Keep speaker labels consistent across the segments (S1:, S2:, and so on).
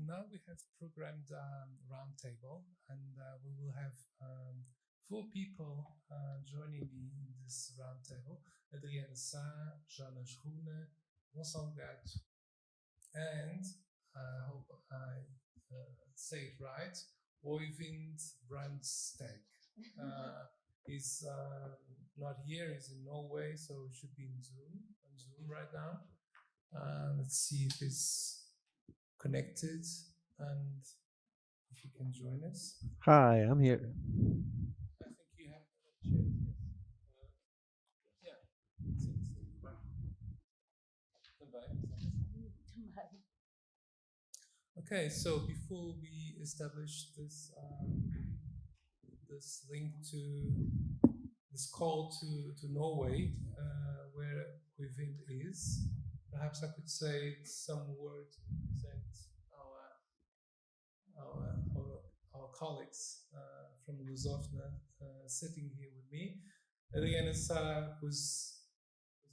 S1: now we have programmed Roundtable, and we will have 4 people joining me in this Roundtable: Adriana, Jonas Runa Gonçalo Gato, and I hope I say it right, Oyvind Brandtsegg. He's not here, he's in Norway, so he should be on Zoom right now. Let's see if he's connected and if he can join us.
S2: Hi, I'm here.
S1: I think you have a chat, yes. Okay, so before we establish this this link to this call to Norway, where Oyvind is, perhaps I could say some words to present our colleagues from Lusófona sitting here with me. Adriana was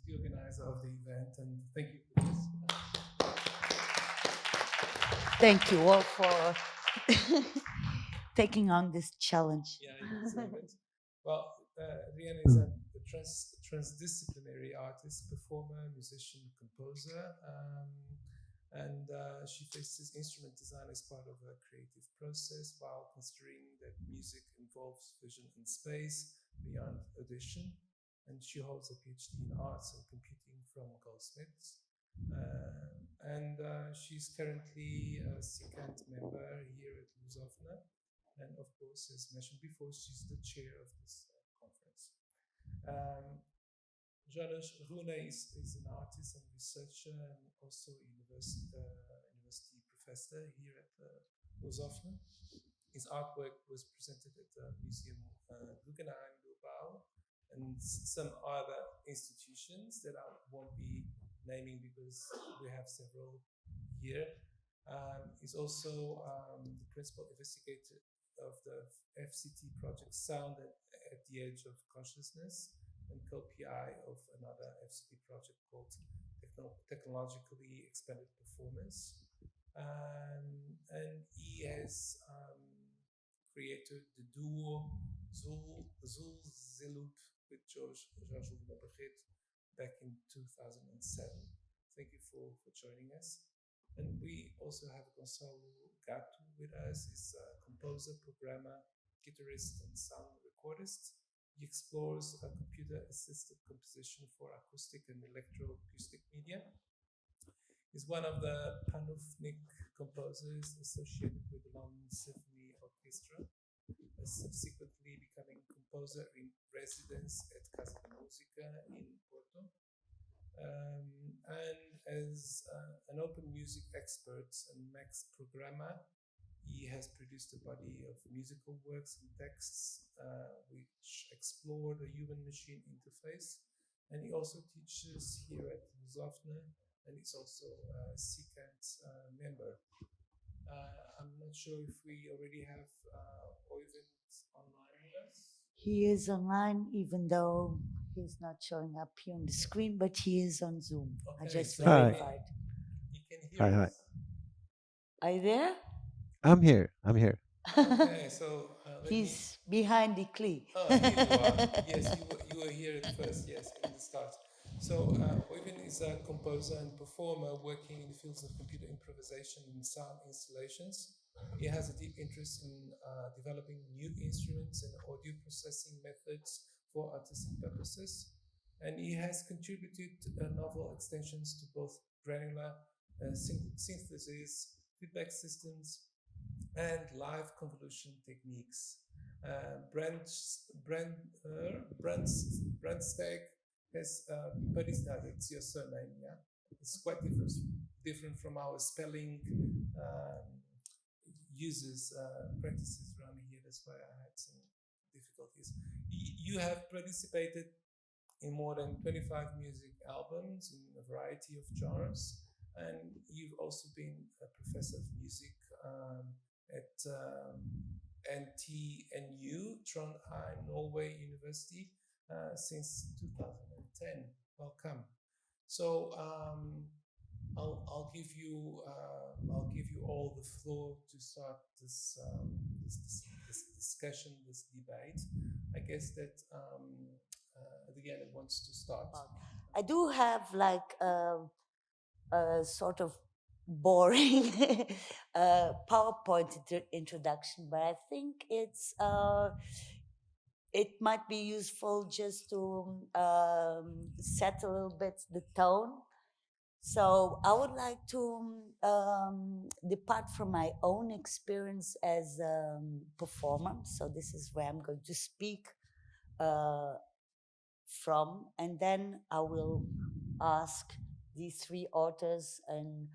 S1: the organizer of the event, and thank you for this.
S3: Thank you all for taking on this challenge.
S1: Yeah, you deserve it. Well, Adriana is a transdisciplinary artist, performer, musician, composer, and she faces instrument design as part of her creative process, while considering that music involves vision and space beyond audition. And she holds a PhD in arts and computing from Goldsmiths. And she's currently a CICANT member here at Lusófona. And of course, as mentioned before, she's the chair of this conference. Jonas Runa is an artist and researcher, and also a university professor here at Lusófona. His artwork was presented at the Museum Guggenheim Bilbao and some other institutions that I won't be naming because we have several here. He's also the principal investigator of the FCT project Sound at the Edge of Consciousness, and co-PI of another FCT project called Technologically Expanded Performance. And he has created the duo Zul Zeloop with George Runa Gonçalo back in 2007. Thank you for joining us. And we also have Gonçalo Gato with us. He's a composer, programmer, guitarist, and sound recordist. He explores a computer-assisted composition for acoustic and electroacoustic media. He's one of the panoptic composers associated with the London Symphony Orchestra, subsequently becoming composer in residence at Casa da Música in Porto. And as an open music expert and max programmer, he has produced a body of musical works and texts which explore the human-machine interface. And he also teaches here at Lusófona, and he's also a CICANT member. I'm not sure if we already have Oyvind online with us.
S3: He is online, even though he's not showing up here on the screen, but he is on Zoom.
S1: Okay,
S3: I just
S1: so
S3: verified.
S1: You can hear us.
S3: Are you there?
S2: I'm here.
S1: Okay, so
S3: he's behind the ICLI.
S1: Oh, here you are. Yes, you were here at first, yes, in the start. So Oyvind is a composer and performer working in the fields of computer improvisation and sound installations. He has a deep interest in developing new instruments and audio processing methods for artistic purposes. And he has contributed novel extensions to both granular synthesis, feedback systems, and live convolution techniques. Brandtsegg has, but it's your surname, yeah? It's quite different from our spelling practices around here. That's why I had some difficulties. You have participated in more than 25 music albums in a variety of genres, and you've also been a professor of music at NTNU, Trondheim, Norway University, since 2010. Welcome. So I'll give you all all the floor to start this, this discussion, this debate. I guess that Adriana wants to start.
S3: I do have like a sort of boring PowerPoint introduction, but I think it might be useful just to set a little bit the tone. So I would like to depart from my own experience as a performer. So this is where I'm going to speak from, and then I will ask these three authors and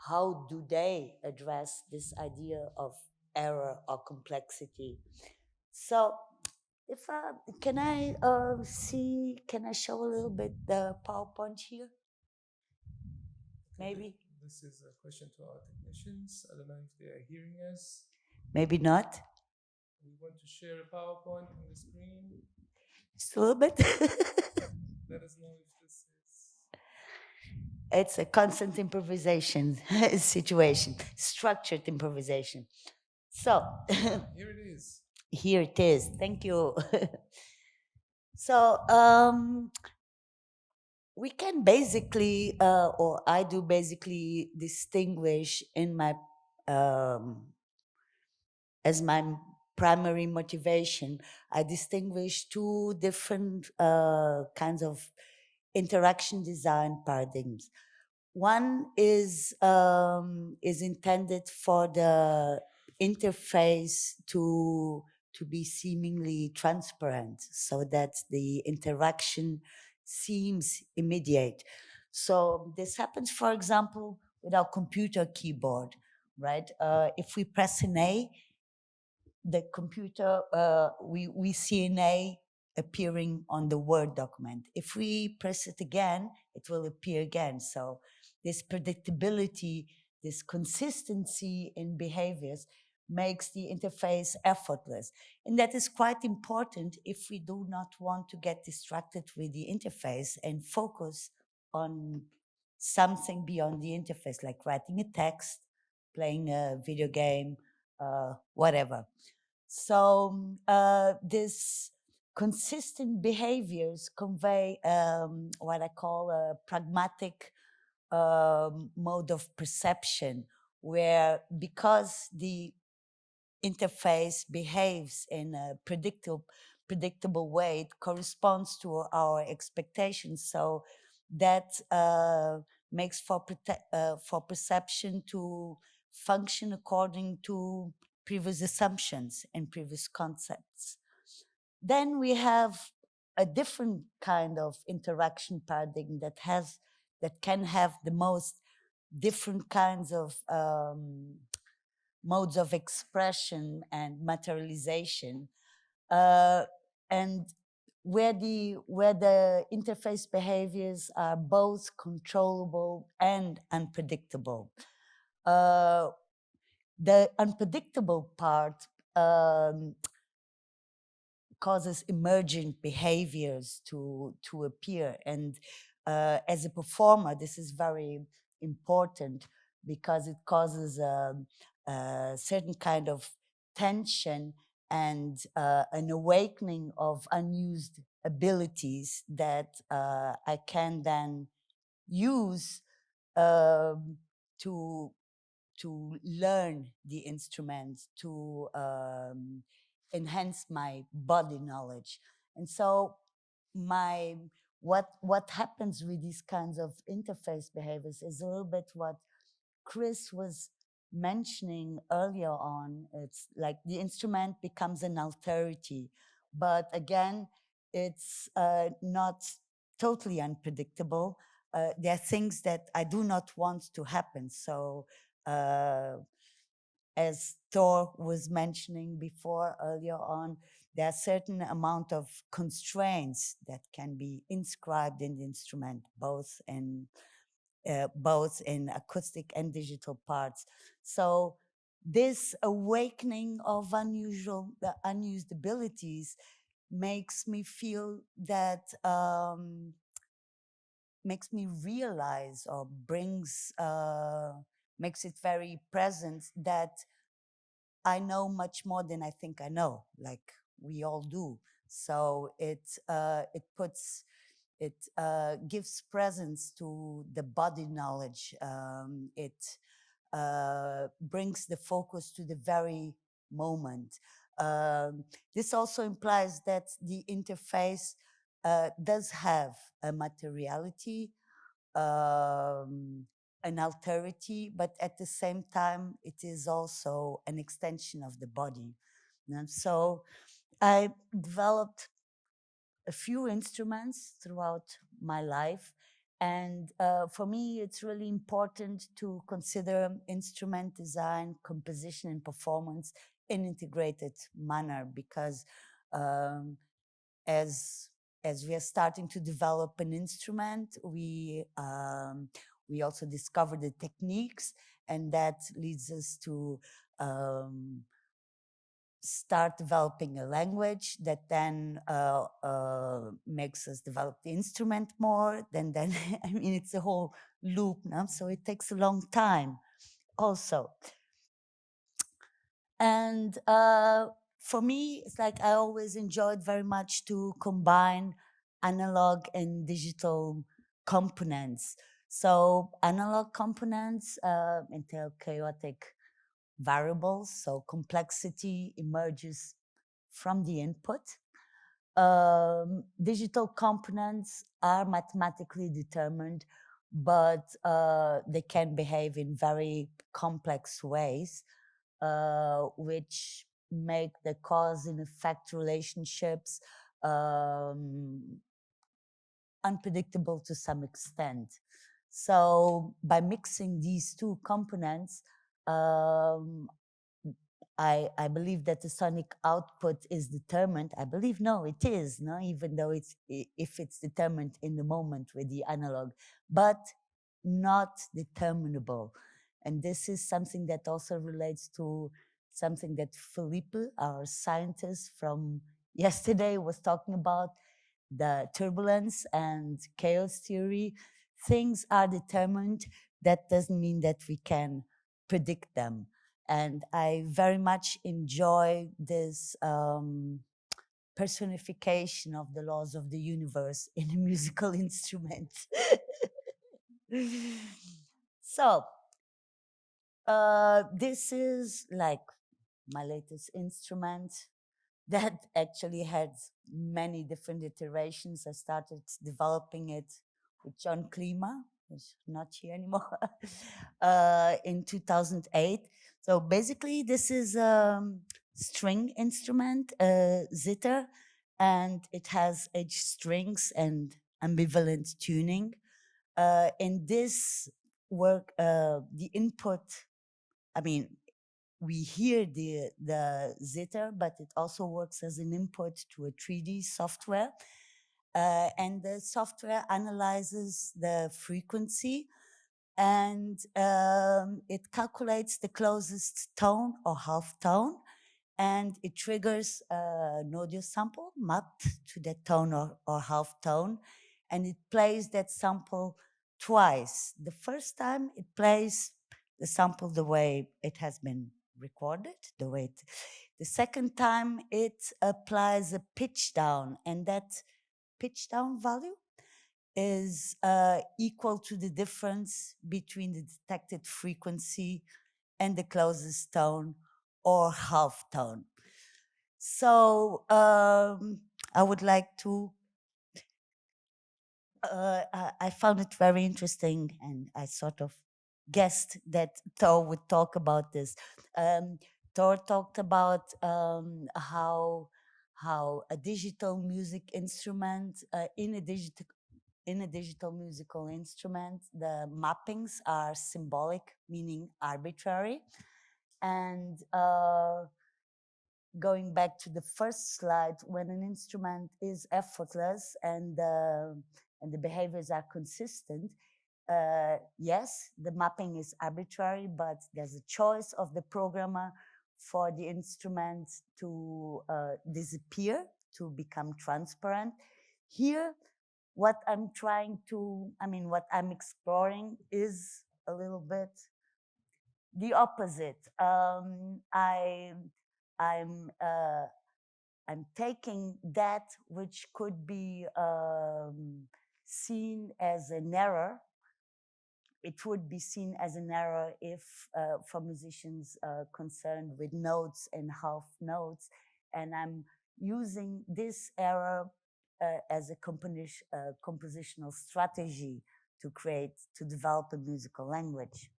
S3: how do they address this idea of error or complexity. So if can I can I show a little bit the PowerPoint here? Maybe.
S1: This is a question to our technicians. I don't know if they are hearing us.
S3: Maybe not.
S1: We want to share a PowerPoint on the screen.
S3: Just a little bit.
S1: Let us know if this is.
S3: It's a constant improvisation situation, structured improvisation. So
S1: here it is.
S3: Here it is. Thank you. So we can basically, or I do basically distinguish in my as my primary motivation, I distinguish two different kinds of interaction design paradigms. One is intended for the interface to be seemingly transparent, so that the interaction seems immediate. So this happens, for example, with our computer keyboard, right? If we press an A, the computer, we see an A appearing on the Word document. If we press it again, it will appear again. So this predictability, this consistency in behaviors makes the interface effortless. And that is quite important if we do not want to get distracted with the interface and focus on something beyond the interface, like writing a text, playing a video game, whatever. So this consistent behaviors convey what I call a pragmatic mode of perception, where because the interface behaves in a predictable way, it corresponds to our expectations. So that makes for perception to function according to previous assumptions and previous concepts. Then we have a different kind of interaction paradigm that can have the most different kinds of modes of expression and materialization, and where the interface behaviors are both controllable and unpredictable. The unpredictable part causes emergent behaviors to appear, and as a performer, this is very important because it causes a certain kind of tension and an awakening of unused abilities that I can then use to learn the instruments, to enhance my body knowledge. And so what happens with these kinds of interface behaviors is a little bit what Chris was mentioning earlier on. It's like the instrument becomes an alterity, but again, it's not totally unpredictable. There are things that I do not want to happen. So as Thor was mentioning before earlier on, there are certain amount of constraints that can be inscribed in the instrument, both in acoustic and digital parts. So this awakening of unused abilities makes me feel that makes me realize or brings makes it very present that I know much more than I think I know, like we all do. So it gives presence to the body knowledge. It brings the focus to the very moment. This also implies that the interface does have a materiality, an alterity, but at the same time, it is also an extension of the body. And so I developed a few instruments throughout my life. And for me, it's really important to consider instrument design, composition, and performance in integrated manner because um, as we are starting to develop an instrument, we also discover the techniques, and that leads us to start developing a language that then makes us develop the instrument more. Then I mean, it's a whole loop now, so it takes a long time also. And for me, it's like I always enjoyed very much to combine analog and digital components. So analog components entail chaotic variables, so complexity emerges from the input. Digital components are mathematically determined, but they can behave in very complex ways, which make the cause and effect relationships unpredictable to some extent. So by mixing these two components, I believe that the sonic output is determined. I believe, no, it is, no, even though if it's determined in the moment with the analog, but not determinable. And this is something that also relates to something that Felipe, our scientist from yesterday, was talking about, the turbulence and chaos theory. Things are determined. That doesn't mean that we can predict them. And I very much enjoy this personification of the laws of the universe in a musical instrument. So, this is like my latest instrument that actually had many different iterations. I started developing it with John Klima, who's not here anymore, in 2008. So basically, this is a string instrument, zither, and it has edge strings and ambivalent tuning. In this work, the input, I mean, we hear the zither, but it also works as an input to a 3D software. And the software analyzes the frequency and it calculates the closest tone or half tone, and it triggers an audio sample mapped to that tone or half tone, and it plays that sample twice. The first time it plays the sample the way it has been recorded, the second time it applies a pitch down, and that pitch down value is equal to the difference between the detected frequency and the closest tone or half tone. So I would like to, I found it very interesting, and I sort of guessed that Thor would talk about this. Thor talked about how a digital music instrument in a digital musical instrument, the mappings are symbolic, meaning arbitrary. And going back to the first slide, when an instrument is effortless and the behaviors are consistent, yes, the mapping is arbitrary, but there's a choice of the programmer for the instrument to disappear, to become transparent. Here, what I'm exploring is a little bit the opposite. I'm taking that which could be seen as an error. It would be seen as an error if, for musicians concerned with notes and half notes, and I'm using this error as a compositional strategy to develop a musical language.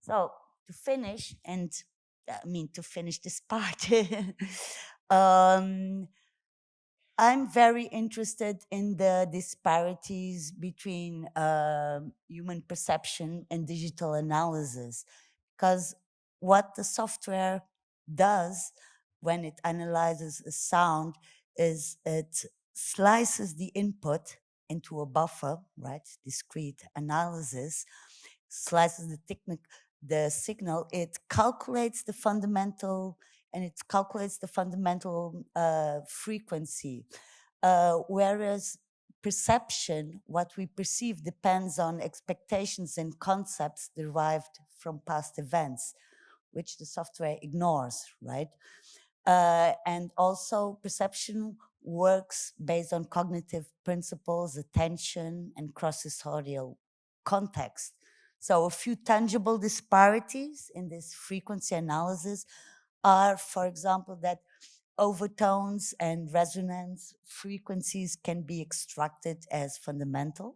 S3: So to finish, to finish this part, I'm very interested in the disparities between human perception and digital analysis, because what the software does when it analyzes a sound is it slices the input into a buffer, right? Discrete analysis, slices the signal, it calculates the fundamental frequency, whereas perception, what we perceive, depends on expectations and concepts derived from past events, which the software ignores, right? And also perception works based on cognitive principles, attention, and cross-sensorial context. So a few tangible disparities in this frequency analysis are, for example, that overtones and resonance frequencies can be extracted as fundamental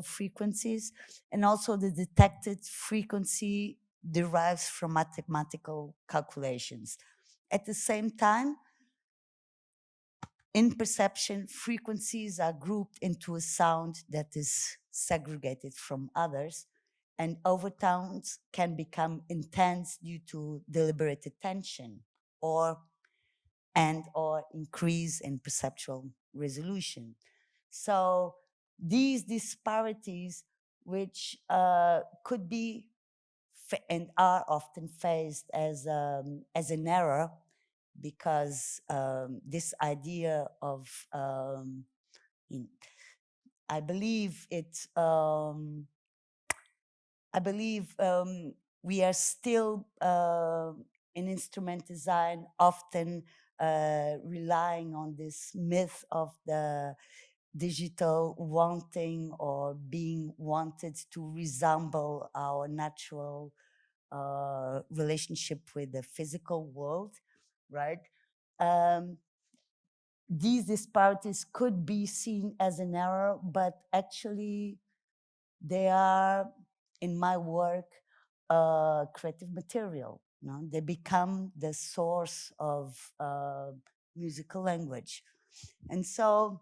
S3: frequencies, and also the detected frequency derives from mathematical calculations. At the same time, in perception, frequencies are grouped into a sound that is segregated from others, and overtones can become intense due to deliberate attention or increase in perceptual resolution. So these disparities, which could be and are often faced as an error, because this idea of I believe we are still in instrument design often relying on this myth of the digital wanting or being wanted to resemble our natural relationship with the physical world, right? These disparities could be seen as an error, but actually they are, in my work, creative material. You know? They become the source of musical language. And so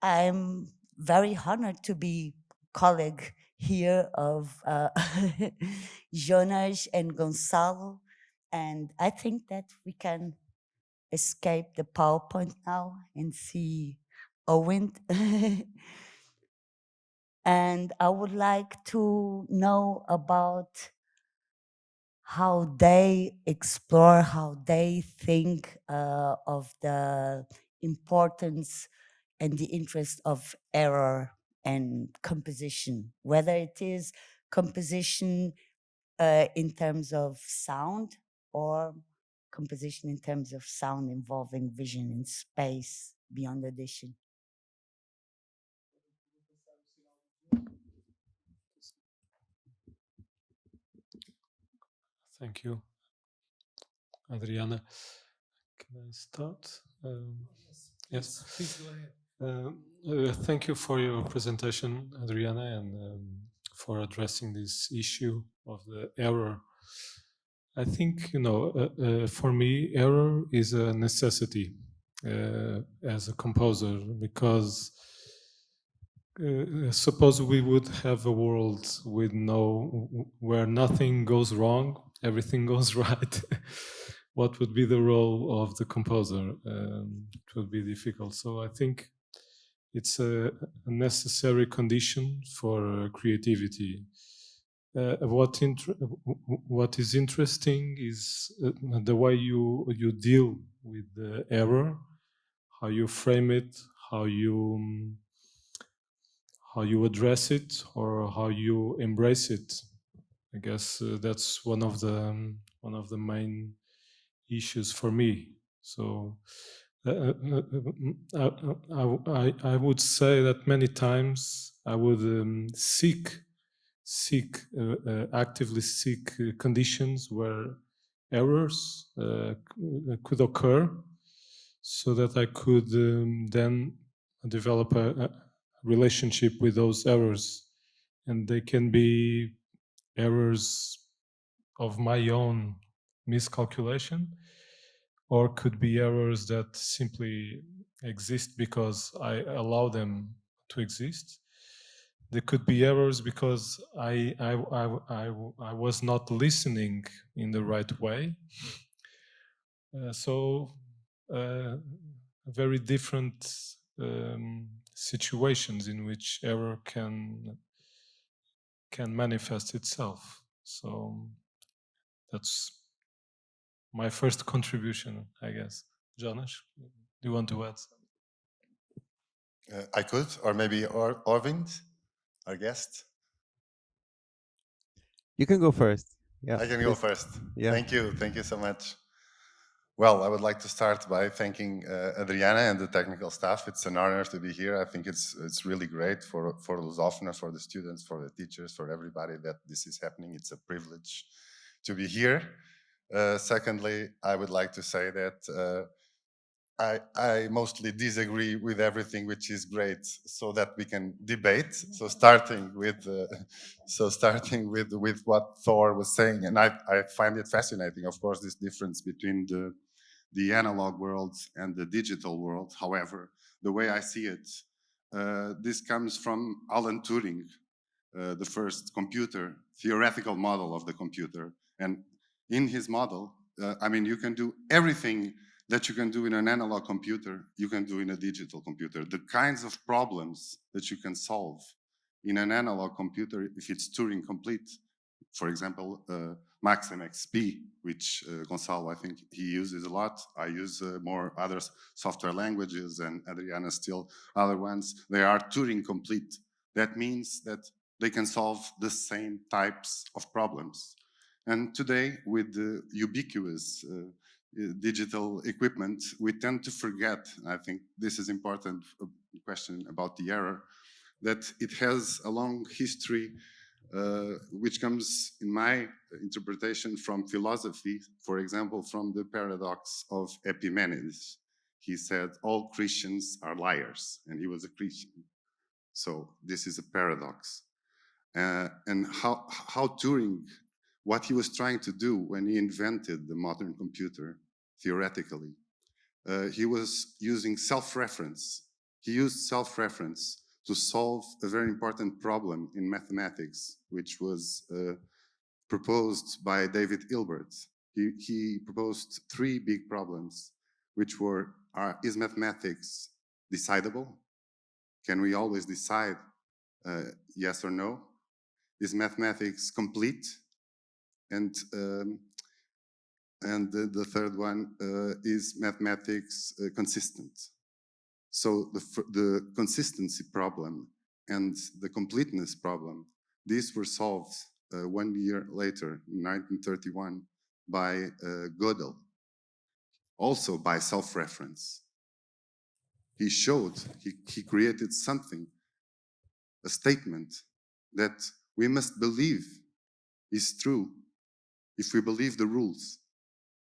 S3: I'm very honored to be colleague here of Jonas and Gonçalo. And I think that we can escape the PowerPoint now and see Oyvind. And I would like to know about how they explore, how they think of the importance and the interest of error and composition, whether it is composition in terms of sound or composition in terms of sound involving vision in space beyond audition.
S4: Thank you, Adriana. Can I start? Yes.
S1: Please go ahead.
S4: Thank you for your presentation, Adriana, and for addressing this issue of the error. I think, for me, error is a necessity as a composer, because suppose we would have a world with where nothing goes wrong, everything goes right. What would be the role of the composer? It would be difficult. So I think it's a necessary condition for creativity. What is interesting is the way you deal with the error, how you frame it, how how you address it or how you embrace it. I guess that's one of the main issues for me. So I would say that many times I would actively seek conditions where errors could occur, so that I could then develop a relationship with those errors, and they can be errors of my own miscalculation, or could be errors that simply exist because I allow them to exist. There could be errors because I was not listening in the right way. So very different situations in which error can manifest itself. So that's my first contribution, I guess. Jonas, do you want to add something?
S5: I could, or maybe Oyvind, our guest.
S2: You can go first. Yeah,
S5: I can go first.
S2: Yeah.
S5: Thank you so much. Well, I would like to start by thanking Adriana and the technical staff. It's an honor to be here. I think it's really great for Lusófona, for the students, for the teachers, for everybody that this is happening. It's a privilege to be here. Secondly, I would like to say that I mostly disagree with everything, which is great, so that we can debate. So starting with what Thor was saying, and I find it fascinating, of course, this difference between the analog world and the digital world. However, the way I see it, this comes from Alan Turing, the first theoretical model of the computer. And in his model, I mean, you can do everything that you can do in an analog computer, you can do in a digital computer. The kinds of problems that you can solve in an analog computer, if it's Turing complete, for example, Maxim XP, which Gonçalo, I think he uses a lot. I use more other software languages, and Adriana still other ones. They are Turing complete. That means that they can solve the same types of problems. And today, with the ubiquitous digital equipment, we tend to forget, I think this is important question about the error, that it has a long history which comes, in my interpretation, from philosophy, for example, from the paradox of Epimenides. He said, all Christians are liars, and he was a Christian. So this is a paradox. And how Turing, what he was trying to do when he invented the modern computer, theoretically, he was using self-reference. He used self-reference to solve a very important problem in mathematics, which was proposed by David Hilbert. He proposed three big problems, which were, is mathematics decidable? Can we always decide yes or no? Is mathematics complete? And the third one is mathematics consistent? So the consistency problem and the completeness problem, these were solved 1 year later, in 1931, by Gödel, also by self-reference. He showed, he created something, a statement that we must believe is true if we believe the rules,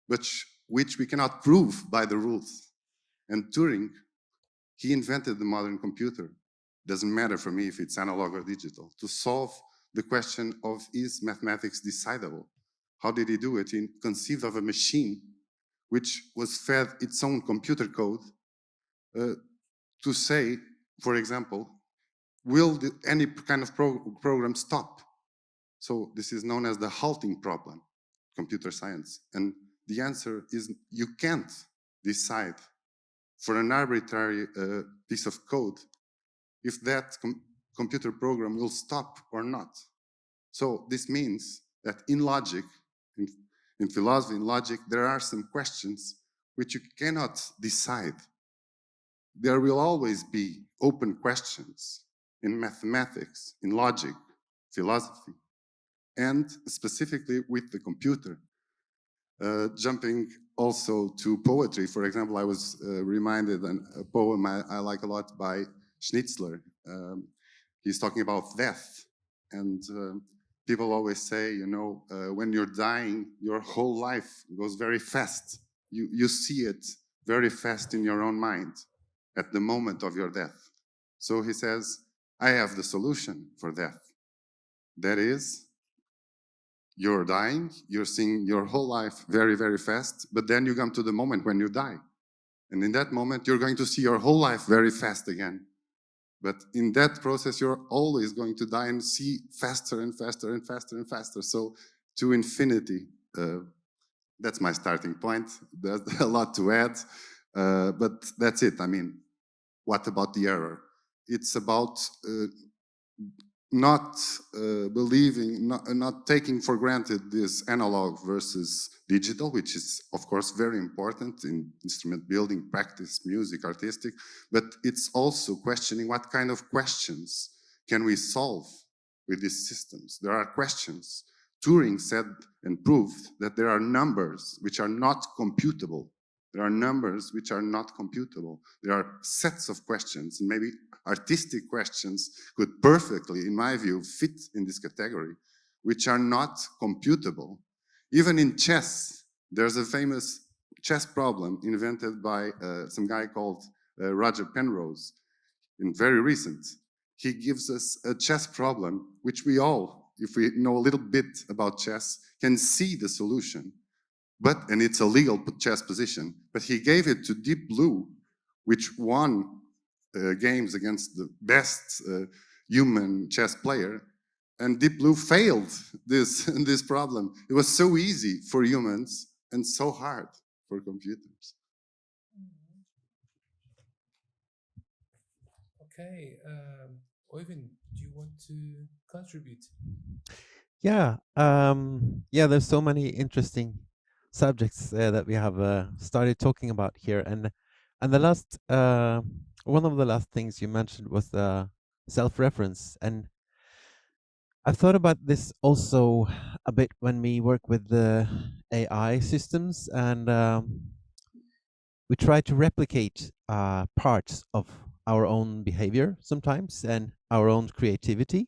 S5: but which we cannot prove by the rules. And Turing, he invented the modern computer. Doesn't matter for me if it's analog or digital, to solve the question of, is mathematics decidable? How did he do it? He conceived of a machine which was fed its own computer code to say, for example, will any kind of program stop? So this is known as the halting problem, computer science. And the answer is you can't decide for an arbitrary piece of code if that computer program will stop or not. So this means that in logic, in philosophy, in logic, there are some questions which you cannot decide. There will always be open questions. in mathematics, in logic, philosophy, and specifically with the computer. Jumping also to poetry, for example, I was reminded a poem I like a lot by Schnitzler. He's talking about death, and people always say, you know, when you're dying, your whole life goes very fast. You see it very fast in your own mind at the moment of your death. So he says, I have the solution for death. That is, you're dying, you're seeing your whole life very, very fast, but then you come to the moment when you die. And in that moment, you're going to see your whole life very fast again. But in that process, you're always going to die and see faster and faster and faster and faster. So to infinity, that's my starting point. There's a lot to add, but that's it. I mean, what about the error? It's about not believing, not taking for granted this analog versus digital, which is, of course, very important in instrument building, practice, music, artistic, but it's also questioning what kind of questions can we solve with these systems. There are questions. Turing said and proved that there are numbers which are not computable. There are numbers which are not computable. There are sets of questions, and maybe artistic questions could perfectly, in my view, fit in this category, which are not computable. Even in chess, there's a famous chess problem invented by some guy called Roger Penrose, and very recent. He gives us a chess problem, which we all, if we know a little bit about chess, can see the solution. And it's a legal chess position, but he gave it to Deep Blue, which won games against the best human chess player, and Deep Blue failed this problem. It was so easy for humans and so hard for computers.
S1: Okay, Oyvind, do you want to contribute?
S2: Yeah, there's so many interesting subjects that we have started talking about here, and the last one of the last things you mentioned was the self-reference, and I've thought about this also a bit when we work with the AI systems, and we try to replicate parts of our own behavior sometimes and our own creativity,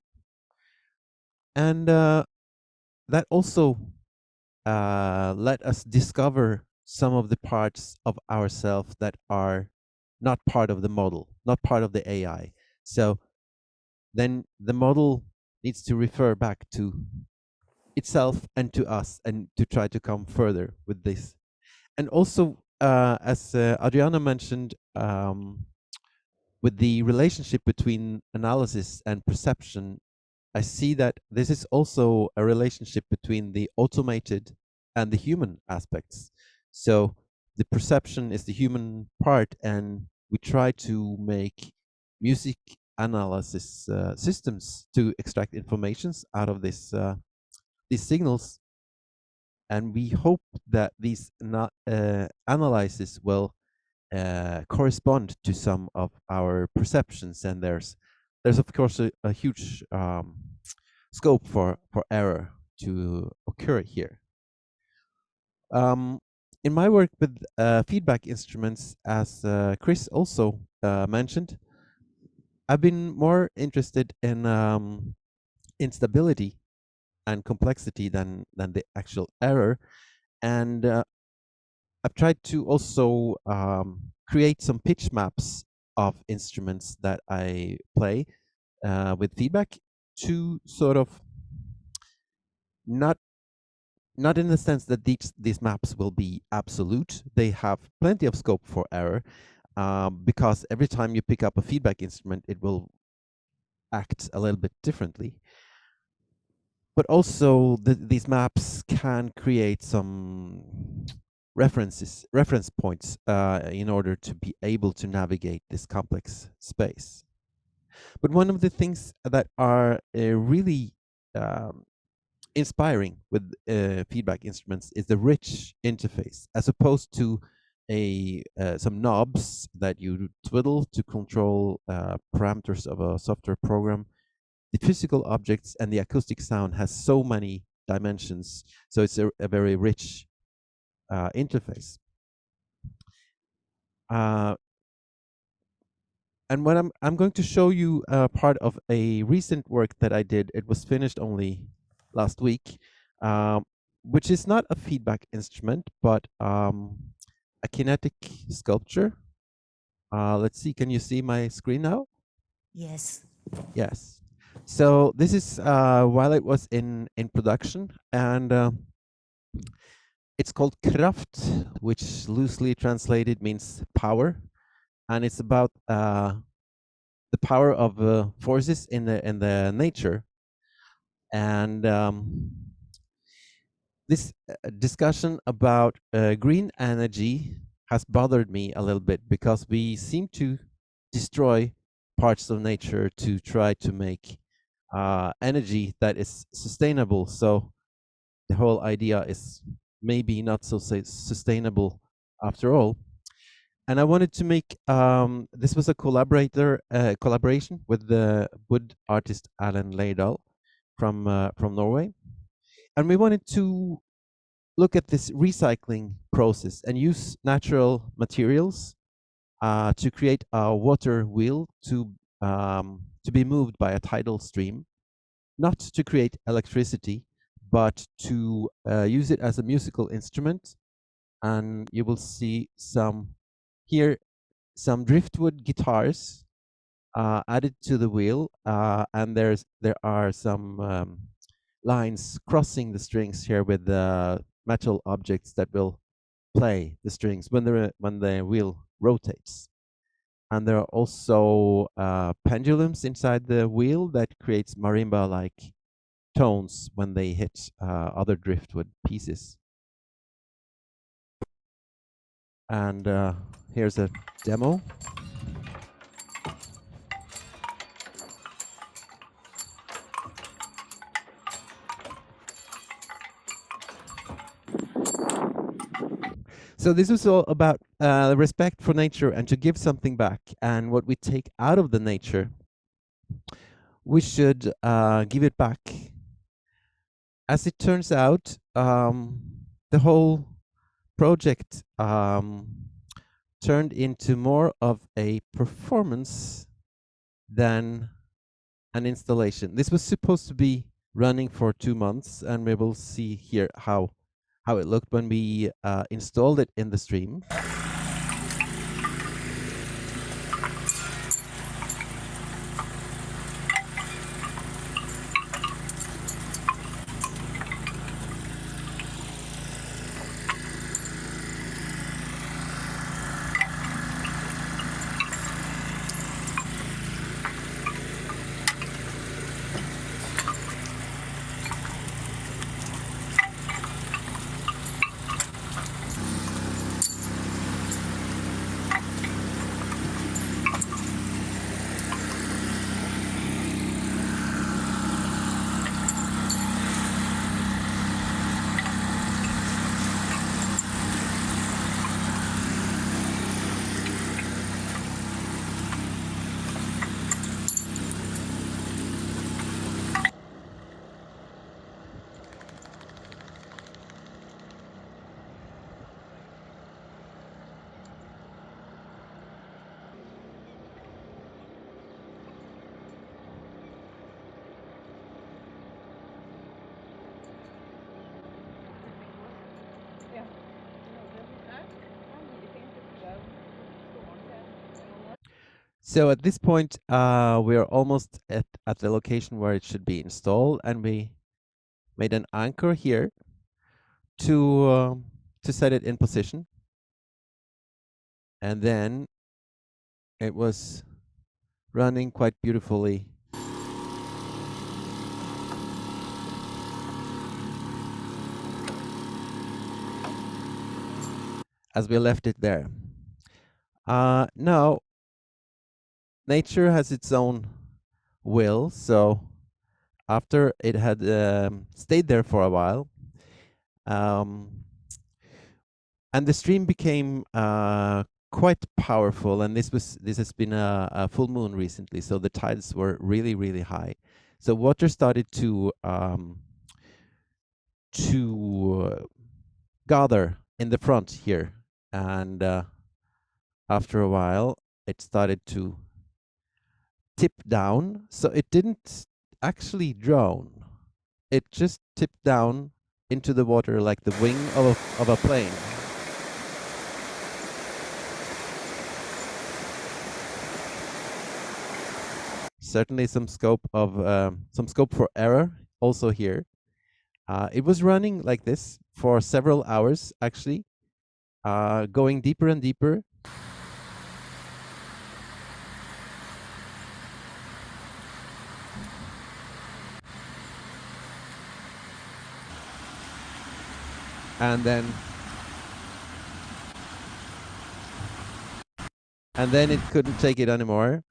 S2: and that also let us discover some of the parts of ourselves that are not part of the model, not part of the AI. So then the model needs to refer back to itself and to us, and to try to come further with this. And also, as Adriana mentioned, with the relationship between analysis and perception, I see that this is also a relationship between the automated and the human aspects. So the perception is the human part, and we try to make music analysis systems to extract informations out of these signals. And we hope that these analyses will correspond to some of our perceptions, and there's of course a huge scope for error to occur here. In my work with feedback instruments, as Chris also mentioned, I've been more interested in instability and complexity than the actual error, and I've tried to also create some pitch maps of instruments that I play with feedback, to sort of not in the sense that these maps will be absolute. They have plenty of scope for error, because every time you pick up a feedback instrument, it will act a little bit differently. But also these maps can create some reference points in order to be able to navigate this complex space. But one of the things that are really inspiring with feedback instruments is the rich interface, as opposed to some knobs that you twiddle to control parameters of a software program. The physical objects and the acoustic sound has so many dimensions, so it's a very rich interface. And what I'm going to show you part of a recent work that I did. It was finished only last week, which is not a feedback instrument, but a kinetic sculpture. Let's see, can you see my screen now?
S3: Yes.
S2: Yes. So this is while it was in production, and it's called Kraft, which loosely translated means power, and it's about the power of forces in the nature. And this discussion about green energy has bothered me a little bit, because we seem to destroy parts of nature to try to make energy that is sustainable. So the whole idea is maybe not so sustainable after all. And I wanted to make this was a collaboration with the wood artist Alan Leydal from Norway, and we wanted to look at this recycling process and use natural materials to create a water wheel to be moved by a tidal stream, not to create electricity, but to use it as a musical instrument. And you will see some driftwood guitars added to the wheel, and there are some lines crossing the strings here with the metal objects that will play the strings when the wheel rotates. And there are also pendulums inside the wheel that creates marimba-like tones when they hit other driftwood pieces. And here's a demo. So this was all about respect for nature and to give something back. And what we take out of the nature, we should give it back. As it turns out, the whole project turned into more of a performance than an installation. This was supposed to be running for 2 months, and we will see here how it looked when we installed it in the stream. So at this point, we are almost at the location where it should be installed, and we made an anchor here to set it in position, and then it was running quite beautifully. As we left it there. Now, nature has its own will, so after it had stayed there for a while, and the stream became quite powerful. And this has been a full moon recently, so the tides were really high. So water started to gather in the front here, and after a while, it started to tip down. So it didn't actually drown; it just tipped down into the water like the wing of a plane. Certainly some scope for error also here. It was running like this for several hours, actually, going deeper and deeper. And then it couldn't take it anymore.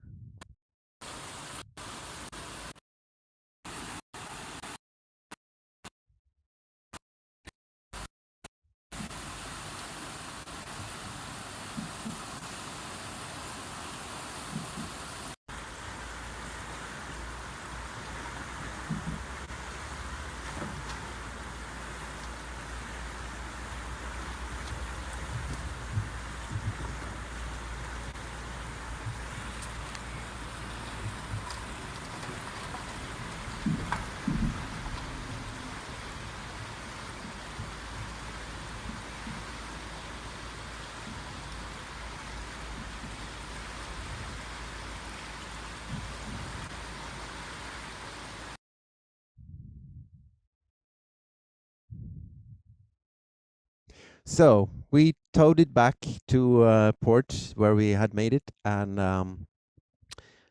S2: So we towed it back to port where we had made it, and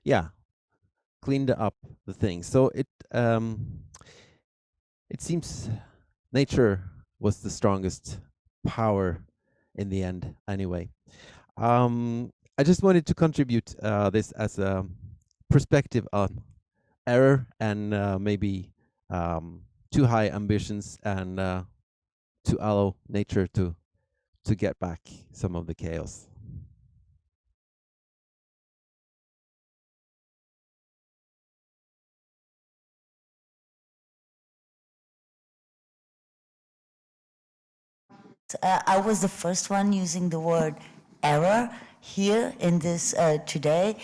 S2: yeah, cleaned up the thing. So it seems nature was the strongest power in the end. Anyway, I just wanted to contribute this as a perspective on error and maybe too high ambitions, and to allow nature to get back some of the chaos.
S3: I was the first one using the word error here in this today.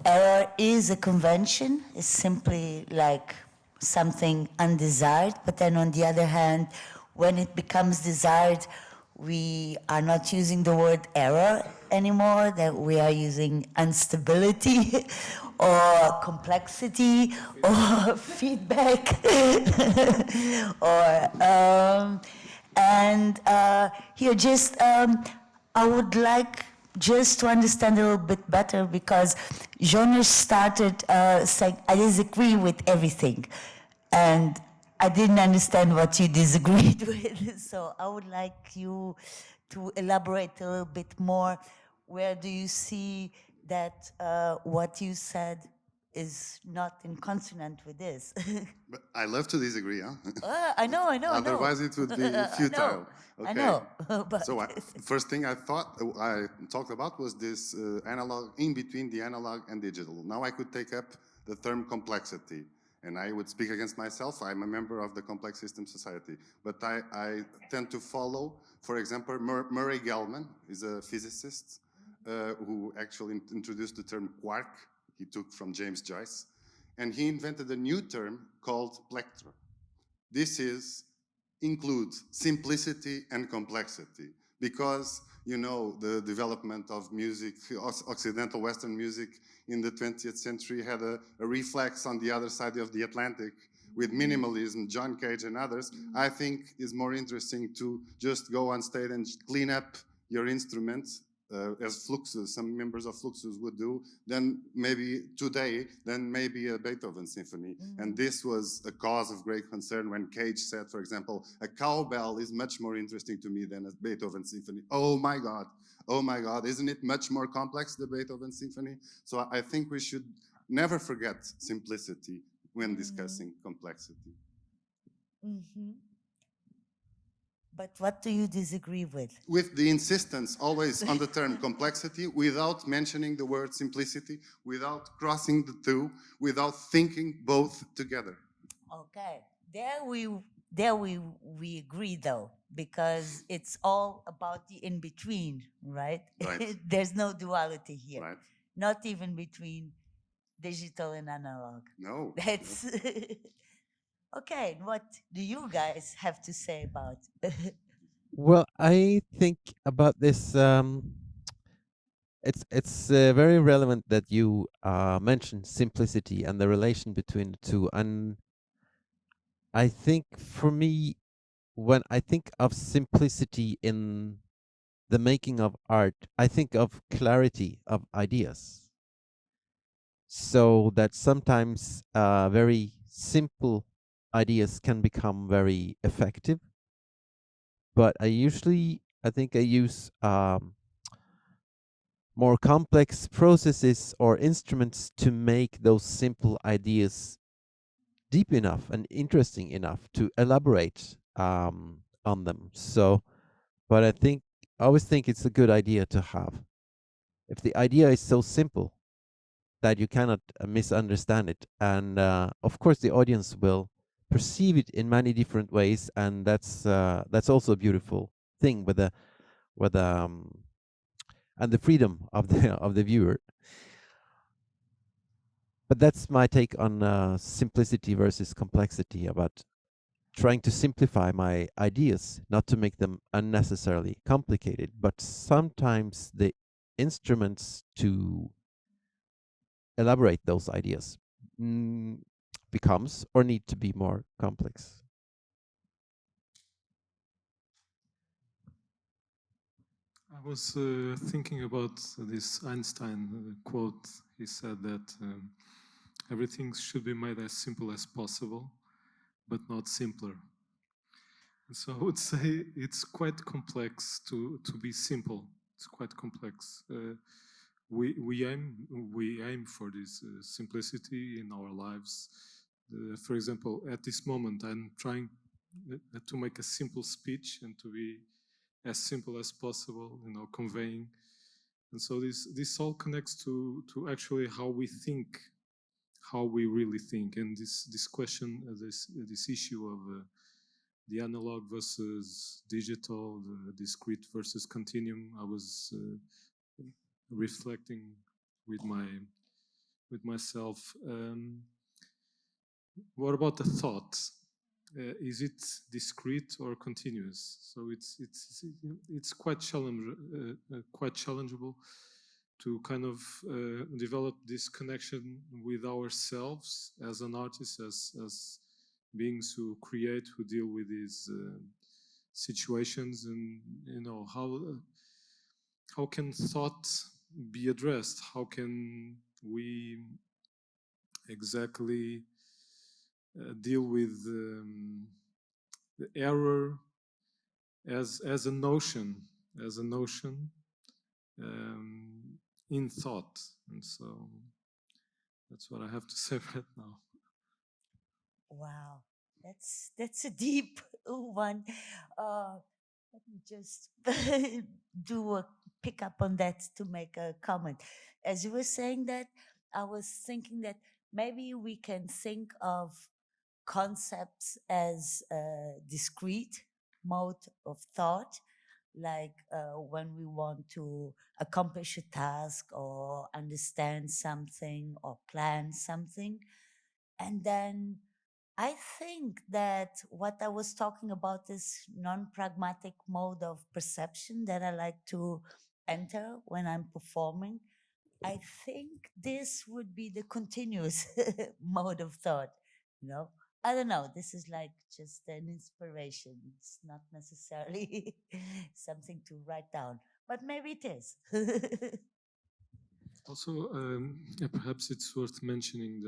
S3: Error is a convention. It's simply like something undesired. But then on the other hand, when it becomes desired, we are not using the word error anymore, that we are using instability or complexity or feedback or and here just I would like just to understand a little bit better, because Jonas started saying I disagree with everything, and I didn't understand what you disagreed with. So I would like you to elaborate a little bit more. Where do you see that what you said is not in consonant with this?
S5: But I love to disagree, huh?
S3: I know.
S5: Otherwise, it would be futile.
S3: I know. But
S5: So, first thing I thought I talked about was this analog, in between the analog and digital. Now I could take up the term complexity, and I would speak against myself. I'm a member of the Complex System Society, but I tend to follow, for example, Murray Gell-Mann is a physicist who actually introduced the term quark. He took from James Joyce, and he invented a new term called plectrum. This includes simplicity and complexity, because, you know, the development of music, Occidental Western music in the 20th century had a reflex on the other side of the Atlantic with minimalism, John Cage and others. I think is more interesting to just go on stage and clean up your instruments as Fluxus, some members of Fluxus would do, then maybe a Beethoven symphony. And this was a cause of great concern when Cage said, for example, a cowbell is much more interesting to me than a Beethoven symphony. Oh my God, isn't it much more complex, the Beethoven symphony? So I think we should never forget simplicity when discussing complexity.
S3: But what do you disagree with?
S5: With the insistence always on the term complexity, without mentioning the word simplicity, without crossing the two, without thinking both together.
S3: Okay, there we agree though, because it's all about the in between, right?
S5: Right.
S3: There's no duality here,
S5: Right.
S3: not even between digital and analog.
S5: No.
S3: That's okay. What do you guys have to say about?
S2: Well, I think about this. It's very relevant that you mentioned simplicity and the relation between the two. And I think for me, when I think of simplicity in the making of art, I think of clarity of ideas. So that sometimes very simple ideas can become very effective. But I think I use more complex processes or instruments to make those simple ideas deep enough and interesting enough to elaborate on them. So, but I always think it's a good idea to have. If the idea is so simple that you cannot misunderstand it, and of course the audience will perceive it in many different ways, and that's also a beautiful thing with and the freedom of the of the viewer. But that's my take on simplicity versus complexity, about trying to simplify my ideas, not to make them unnecessarily complicated, but sometimes the instruments to elaborate those ideas becomes or need to be more complex.
S4: I was thinking about this Einstein quote. He said that everything should be made as simple as possible, but not simpler. And so I would say it's quite complex to be simple. It's quite complex. We aim for this simplicity in our lives. For example, at this moment, I'm trying to make a simple speech and to be as simple as possible, conveying. And so this all connects to actually how we think, how we really think, and this question, this issue of the analog versus digital, the discrete versus continuum. I was reflecting with myself. What about the thought? Is it discrete or continuous? So it's quite challengeable to kind of develop this connection with ourselves as an artist, as beings who create, who deal with these situations, and how can thought be addressed? How can we exactly deal with the error as a notion in thought? And so that's what I have to say right now.
S3: Wow, that's a deep one. Let me just do a pick up on that to make a comment. As you were saying that, I was thinking that maybe we can think of concepts as a discrete mode of thought, like when we want to accomplish a task or understand something or plan something. And then I think that what I was talking about is non-pragmatic mode of perception that I like to enter when I'm performing. I think this would be the continuous mode of thought. You know, I don't know. This is like just an inspiration. It's not necessarily something to write down, but maybe it is.
S4: Also, perhaps it's worth mentioning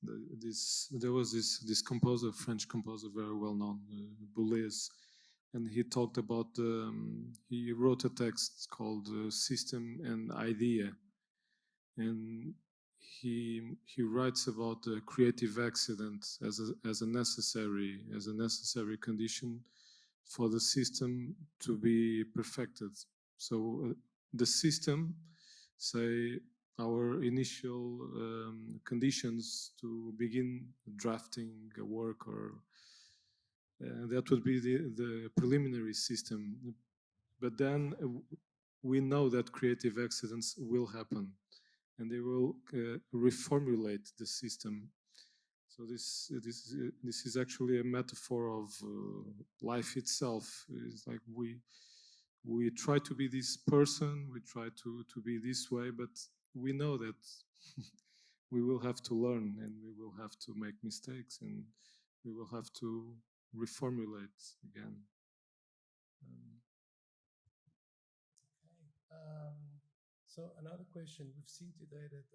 S4: there was this composer, French composer, very well known, Boulez, and he talked about he wrote a text called System and Idea, and he writes about the creative accident as a necessary condition for the system to be perfected. So the system, say, our initial conditions to begin drafting a work, or that would be the preliminary system. But then we know that creative accidents will happen, and they will reformulate the system. So this is actually a metaphor of life itself. It's like we try to be this person, we try to be this way, but we know that we will have to learn, and we will have to make mistakes, and we will have to reformulate again.
S1: So another question, we've seen today that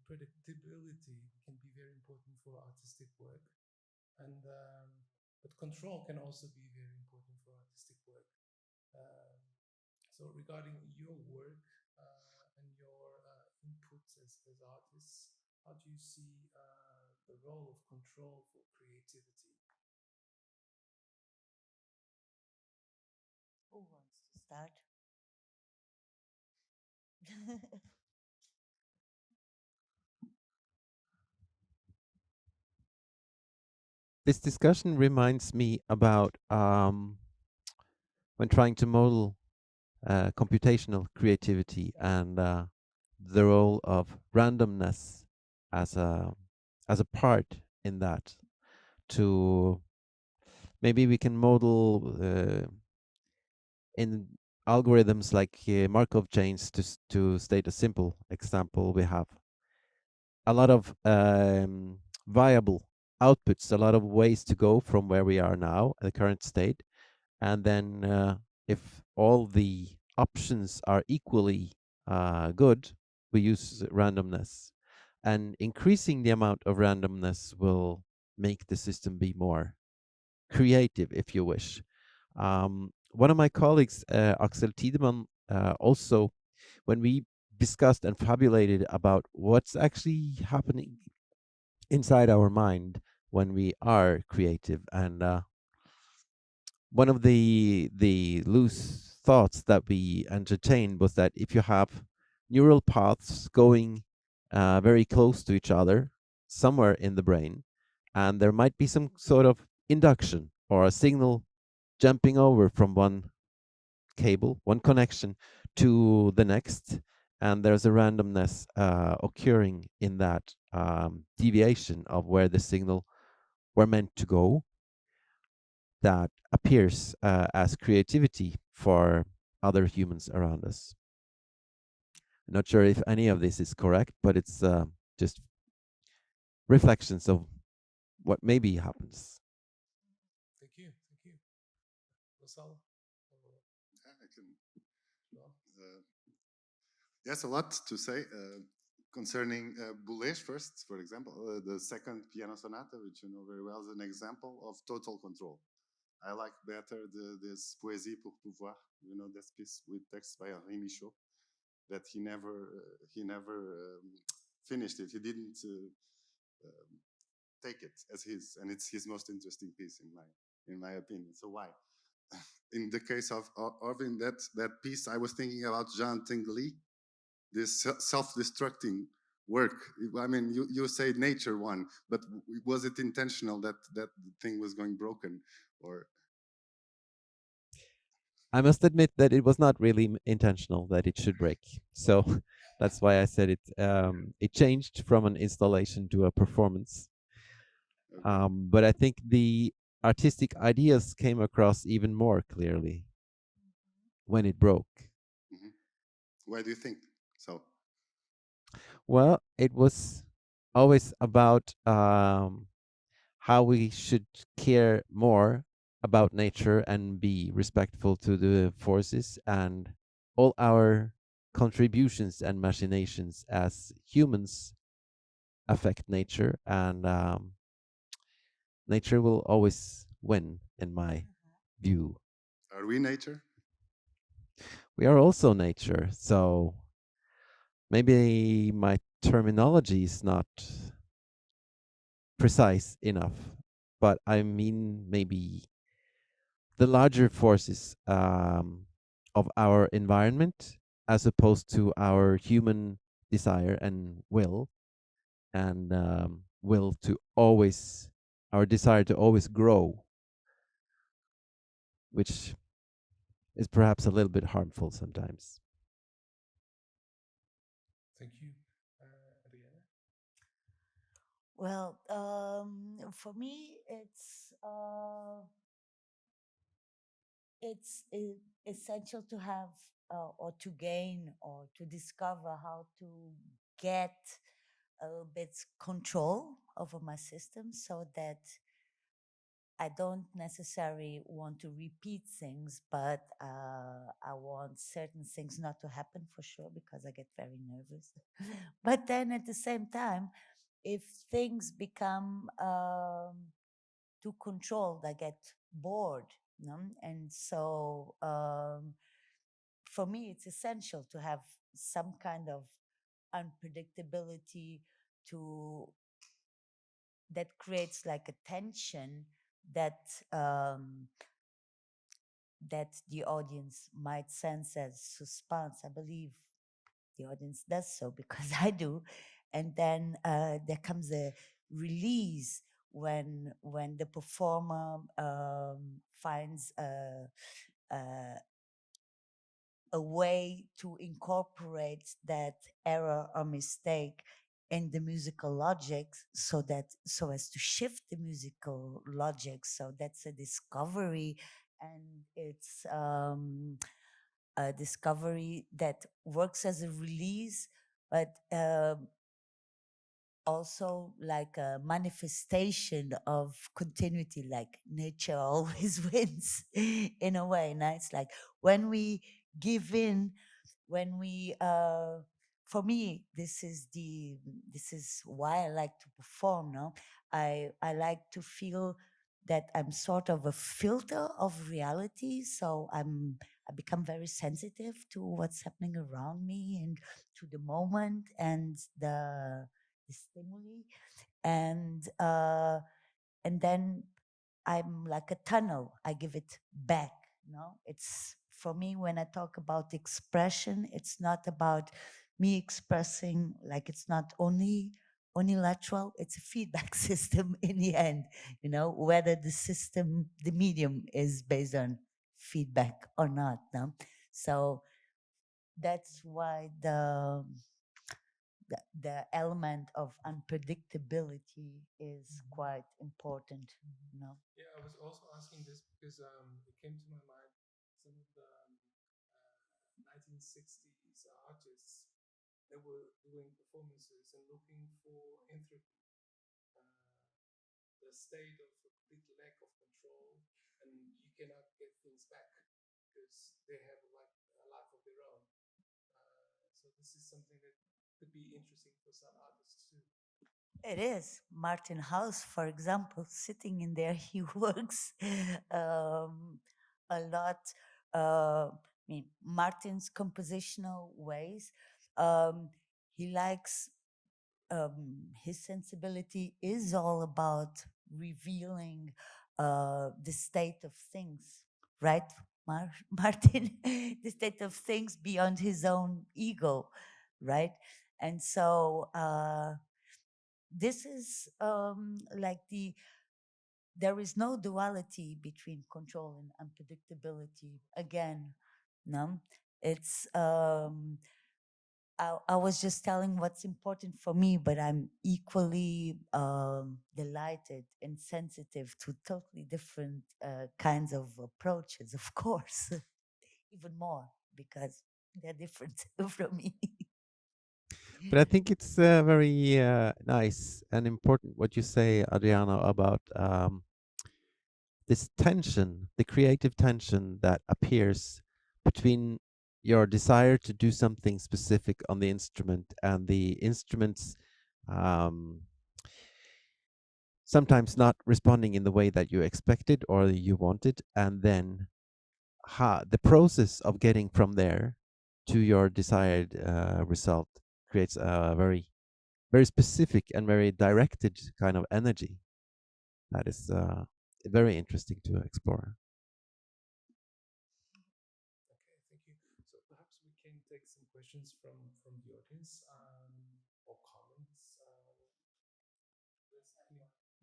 S1: predictability can be very important for artistic work, and but control can also be very important for artistic work. So regarding your work and your inputs as artists, how do you see the role of control for creativity?
S3: Who wants to start?
S2: This discussion reminds me about when trying to model computational creativity and the role of randomness as a part in that. To maybe we can model in algorithms like Markov chains, to state a simple example. We have a lot of viable outputs, a lot of ways to go from where we are now, the current state, and then if all the options are equally good, we use randomness, and increasing the amount of randomness will make the system be more creative, if you wish. One of my colleagues, Axel Tiedemann, also, when we discussed and fabulated about what's actually happening inside our mind when we are creative, and one of the loose thoughts that we entertained was that if you have neural paths going very close to each other somewhere in the brain, and there might be some sort of induction or a signal jumping over from one cable, one connection to the next, and there's a randomness occurring in that deviation of where the signal were meant to go, that appears as creativity for other humans around us. I'm not sure if any of this is correct, but it's just reflections of what maybe happens.
S1: Thank you. Gonçalo?
S5: There's a lot to say concerning Boulez first, for example. The second piano sonata, which you know very well, is an example of total control. I like better this Poésie pour pouvoir, you know, this piece with text by Henri Michaud, that he never finished it. He didn't take it as his, and it's his most interesting piece in my opinion. So why? In the case of Oyvind, that piece, I was thinking about Jean Tinguely, this self-destructing work. I mean, you say nature one, but was it intentional that the thing was going broken, or?
S2: I must admit that it was not really intentional that it should break. So that's why I said it. It changed from an installation to a performance. But I think the artistic ideas came across even more clearly when it broke.
S5: Mm-hmm. Why do you think so?
S2: Well, it was always about how we should care more about nature and be respectful to the forces, and all our contributions and machinations as humans affect nature, and nature will always win, in my view.
S5: Are we nature?
S2: We are also nature, so maybe my terminology is not precise enough, but I mean maybe the larger forces of our environment as opposed to our human desire and will, and will to always, our desire to always grow, which is perhaps a little bit harmful sometimes.
S1: Thank you, Adriana.
S3: Well, for me, it's essential to have or to gain or to discover how to get a little bit control over my system, so that I don't necessarily want to repeat things, but I want certain things not to happen for sure, because I get very nervous. But then at the same time, if things become too controlled, I get bored. And so for me, it's essential to have some kind of unpredictability to that creates like a tension that that the audience might sense as suspense. I believe the audience does so because I do. And then there comes a release when the performer finds a way to incorporate that error or mistake in the musical logic, so as to shift the musical logic. So that's a discovery, and it's a discovery that works as a release, but also like a manifestation of continuity, like nature always wins in a way. And it's like when we give in, when we for me, this is why I like to perform. No, I like to feel that I'm sort of a filter of reality. So I become very sensitive to what's happening around me and to the moment and the stimuli, and then I'm like a tunnel. I give it back. No, it's for me when I talk about expression, it's not about me expressing, like it's not only unilateral, it's a feedback system in the end, whether the system, the medium is based on feedback or not. No? So that's why the element of unpredictability is quite important.
S1: Yeah, I was also asking this because it came to my mind some of the 1960s artists that were doing performances and looking for entropy, the state of a complete lack of control, and you cannot get things back because they have like a life of their own. So this is something that could be interesting for some artists too.
S3: It is. Martin House, for example, sitting in there, he works a lot. I mean, Martin's compositional ways, he likes, his sensibility is all about revealing the state of things, right, Martin? The state of things beyond his own ego, right? And so this is like there is no duality between control and unpredictability. Again, no, it's I was just telling what's important for me, but I'm equally delighted and sensitive to totally different kinds of approaches, of course, even more because they're different from me.
S2: But I think it's very nice and important what you say, Adriana, about this tension, the creative tension that appears between your desire to do something specific on the instrument and the instruments sometimes not responding in the way that you expected or you wanted, and then the process of getting from there to your desired result creates a very, very specific and very directed kind of energy that is very interesting to explore.
S1: questions from the audience or comments.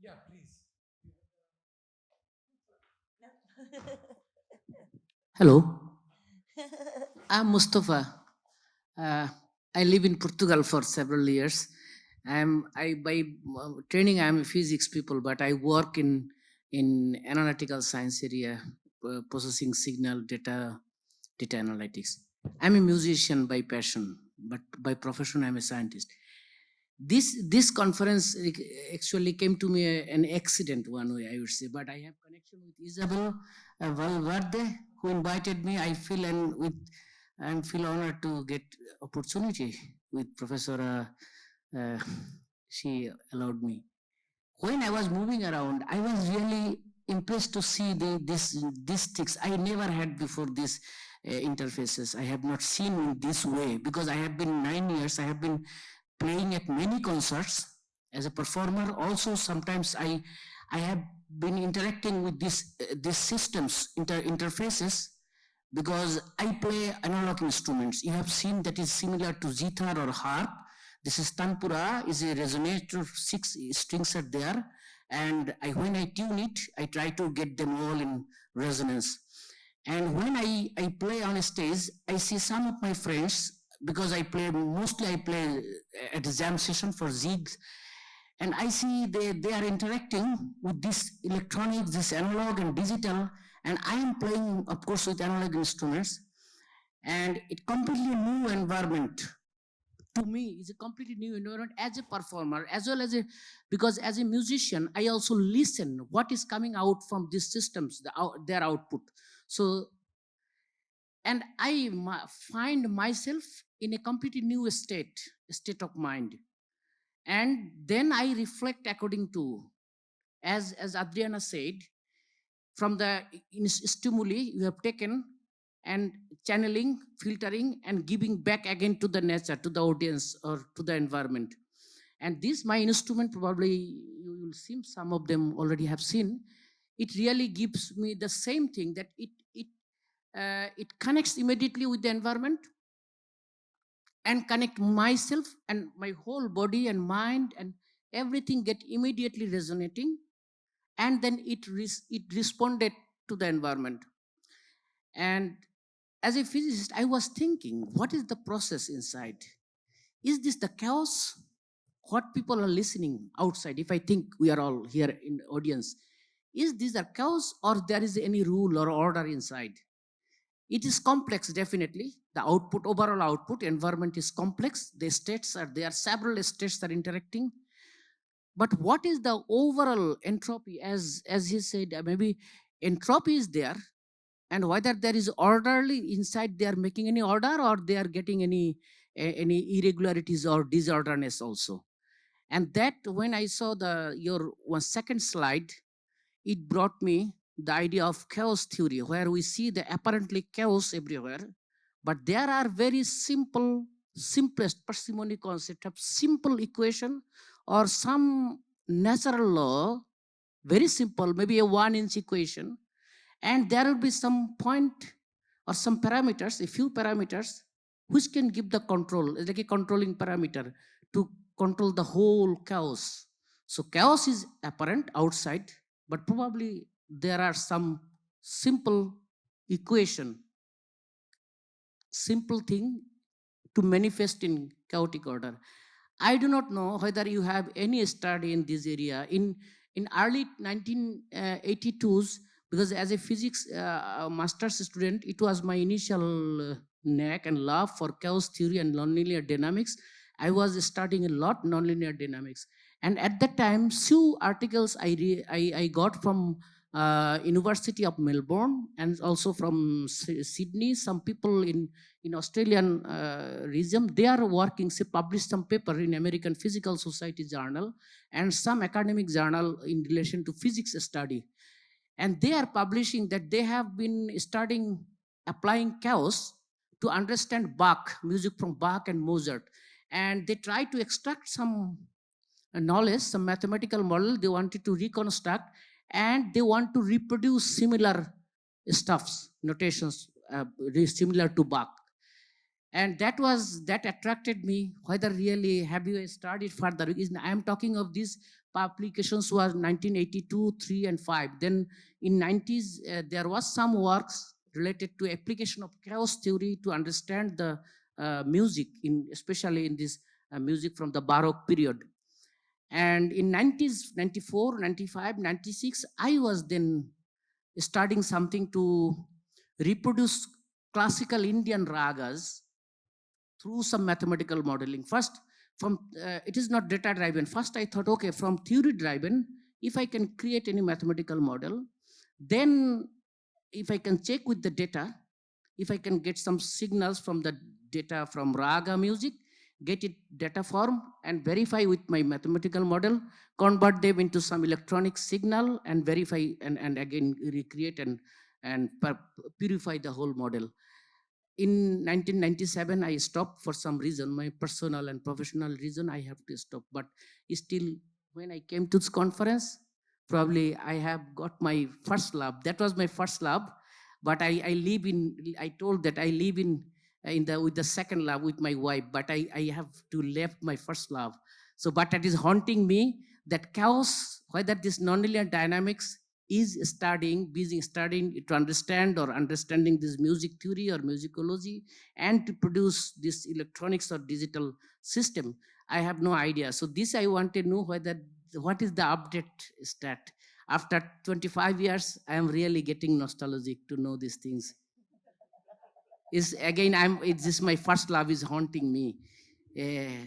S1: Yeah, please.
S6: Hello, I'm Mustafa. I live in Portugal for several years. By training I'm a physics people, but I work in analytical science area, processing signal data analytics. I'm a musician by passion, but by profession I'm a scientist. This conference actually came to me an accident one way I would say, but I have connection with Isabel Valverde who invited me. I feel honored to get opportunity with Professor. She allowed me. When I was moving around, I was really impressed to see these sticks. I never had before these interfaces. I have not seen in this way because I have been 9 years. I have been playing at many concerts as a performer. Also, sometimes I have been interacting with these systems, interfaces, because I play analog instruments. You have seen that is similar to zither or harp. This is tanpura, is a resonator, 6 strings are there. And when I tune it, I try to get them all in resonance. And when I play on a stage, I see some of my friends, because mostly I play at a jam session for zigs, and I see they are interacting with this electronics, this analog and digital, and I am playing, of course, with analog instruments, and it completely new environment. To me, it's a completely new environment as a performer, as well as because as a musician, I also listen what is coming out from these systems, their output. So, and I find myself in a completely new state of mind. And then I reflect according to, as Adriana said, from the stimuli you have taken and channeling, filtering, and giving back again to the nature, to the audience, or to the environment. And this, my instrument, probably you will see some of them already have seen, it really gives me the same thing, that it connects immediately with the environment and connect myself and my whole body and mind, and everything get immediately resonating, and then it responded to the environment. And as a physicist, I was thinking, what is the process inside? Is this the chaos? What people are listening outside, if I think we are all here in the audience, is this a chaos, or there is any rule or order inside? It is complex, definitely. The output, overall output, environment is complex. The states there are several states that are interacting. But what is the overall entropy? As he said, maybe entropy is there, and whether there is orderly inside, they are making any order, or they are getting any irregularities or disorderness also. And that, when I saw your 1 second slide, it brought me the idea of chaos theory, where we see the apparently chaos everywhere, but there are very simplest parsimony concept of simple equation or some natural law, very simple, maybe a 1-inch equation, and there will be some point or some parameters, a few parameters, which can give the control, like a controlling parameter to control the whole chaos. So chaos is apparent outside, but probably there are some simple equation, simple thing to manifest in chaotic order. I do not know whether you have any study in this area. In early 1982s, because as a physics master's student, it was my initial knack and love for chaos theory and nonlinear dynamics. I was studying a lot nonlinear dynamics. And at that time, few articles I got from University of Melbourne and also from Sydney. Some people in Australian region, they are working, say, published some paper in American Physical Society journal and some academic journal in relation to physics study. And they are publishing that they have been studying applying chaos to understand Bach, music from Bach and Mozart. And they try to extract some knowledge, some mathematical model they wanted to reconstruct, and they want to reproduce similar stuffs, notations, similar to Bach. And that attracted me. Whether really have you studied further? I am talking of these publications was 1982, 3 and 5. Then in 90s, there was some works related to application of chaos theory to understand the music, especially in this music from the Baroque period. And in 90s, 94, 95, 96, I was then starting something to reproduce classical Indian ragas through some mathematical modeling. First, it is not data driven. First, I thought, okay, from theory driven, if I can create any mathematical model, then if I can check with the data, if I can get some signals from the data from raga music, get it data form and verify with my mathematical model, convert them into some electronic signal and verify and again recreate and purify the whole model. In 1997, I stopped for some reason, my personal and professional reason, I have to stop. But still, when I came to this conference, probably I have got my first lab. That was my first lab. But I told that I live with the second lab with my wife, but I have to left my first lab. So, but that is haunting me, that chaos, whether this nonlinear dynamics is studying to understand or understanding this music theory or musicology and to produce this electronics or digital system. I have no idea. So this I want to know what is the update stat. After 25 years, I am really getting nostalgic to know these things. It's this my first love is haunting me.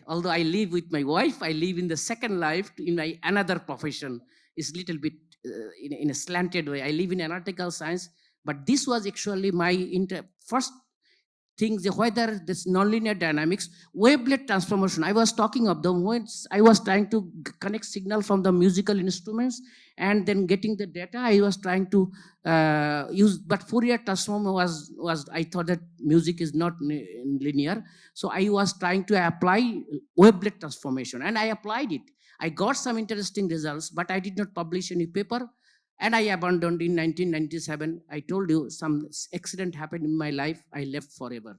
S6: Although I live with my wife, I live in the second life in my another profession. It's a little bit in a slanted way. I live in analytical science, but this was actually my first thing, whether this nonlinear dynamics, wavelet transformation. I was talking of them when I was trying to connect signal from the musical instruments and then getting the data. I was trying to use, but Fourier transform was I thought that music is not linear, so I was trying to apply wavelet transformation, and I applied it. I got some interesting results, but I did not publish any paper. And I abandoned in 1997. I told you some accident happened in my life. I left forever.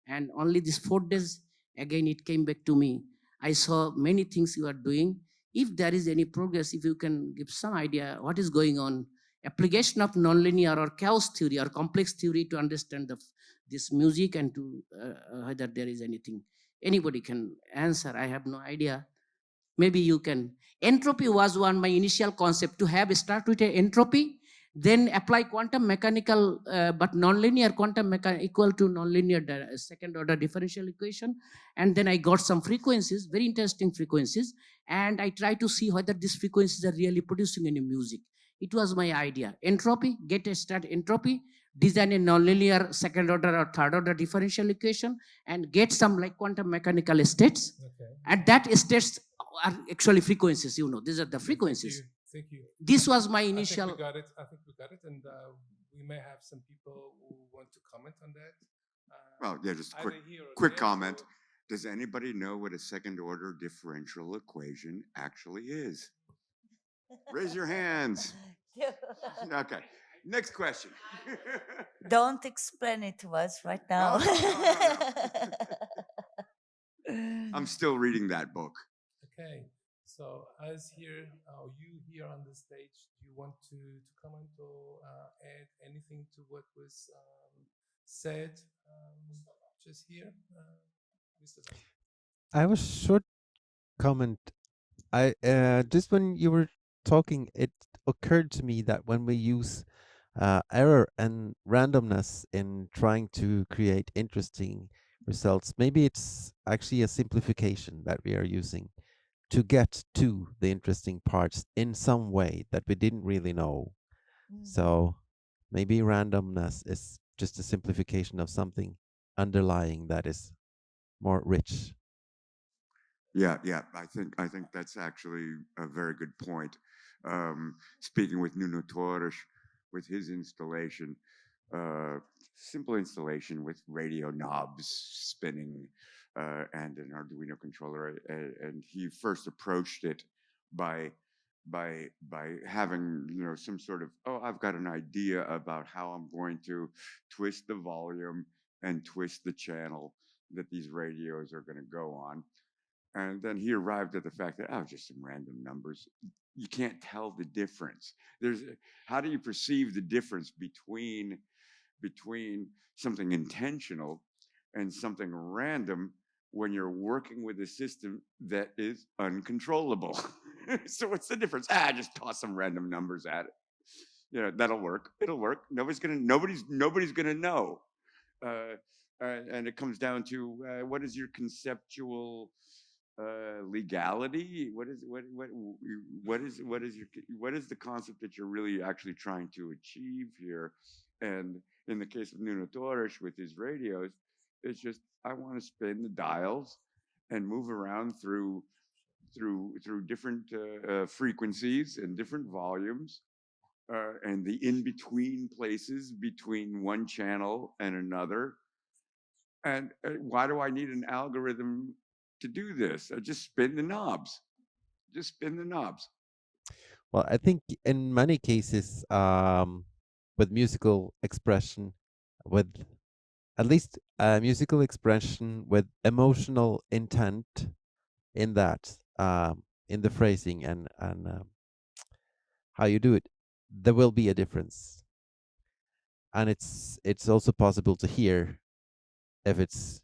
S6: And only these 4 days, again, it came back to me. I saw many things you are doing. If there is any progress, if you can give some idea what is going on, application of nonlinear or chaos theory or complex theory to understand this music and to whether there is anything. Anybody can answer. I have no idea. Maybe you can. Entropy was one my initial concept, to have start with entropy, then apply quantum mechanical, but nonlinear quantum equal to nonlinear second order differential equation. And then I got some frequencies, very interesting frequencies. And I try to see whether these frequencies are really producing any music. It was my idea. Entropy, get a start entropy, design a nonlinear second order or third order differential equation, and get some like quantum mechanical states.
S1: Okay.
S6: At that states are actually frequencies, these are the frequencies.
S1: Thank you.
S6: This was my initial.
S1: I think we got it. And we may have some people who want to comment on that.
S7: Well, yeah, just a quick comment. Does anybody know what a second order differential equation actually is? Raise your hands. Okay. Next question.
S3: Don't explain it to us right now.
S7: No. I'm still reading that book.
S1: Okay. So as you here on the stage, do you want to comment or add anything to what was said just here? Mr.
S2: I have a short comment. Just when you were talking, it occurred to me that when we use error and randomness in trying to create interesting results, maybe it's actually a simplification that we are using to get to the interesting parts in some way that we didn't really know. So maybe randomness is just a simplification of something underlying that is more rich.
S7: Yeah. I think that's actually a very good point. Speaking with Nuno Torres, with his installation, simple installation with radio knobs spinning and an Arduino controller, and he first approached it by having some sort of, I've got an idea about how I'm going to twist the volume and twist the channel that these radios are going to go on. And then he arrived at the fact that, oh, just some random numbers. You can't tell the difference. How do you perceive the difference between something intentional and something random when you're working with a system that is uncontrollable? So what's the difference? Just toss some random numbers at it. That'll work. It'll work. Nobody's gonna know. And it comes down to what is your conceptual legality? What is the concept that you're really actually trying to achieve here? And in the case of Nuno Torres with his radios, it's just I want to spin the dials and move around through different frequencies and different volumes, and the in-between places between one channel and another. And why do I need an algorithm to do this? I just spin the knobs. Just spin the knobs.
S2: Well, I think in many cases, with musical expression, with at least musical expression with emotional intent in that, in the phrasing and how you do it, there will be a difference. And it's also possible to hear if it's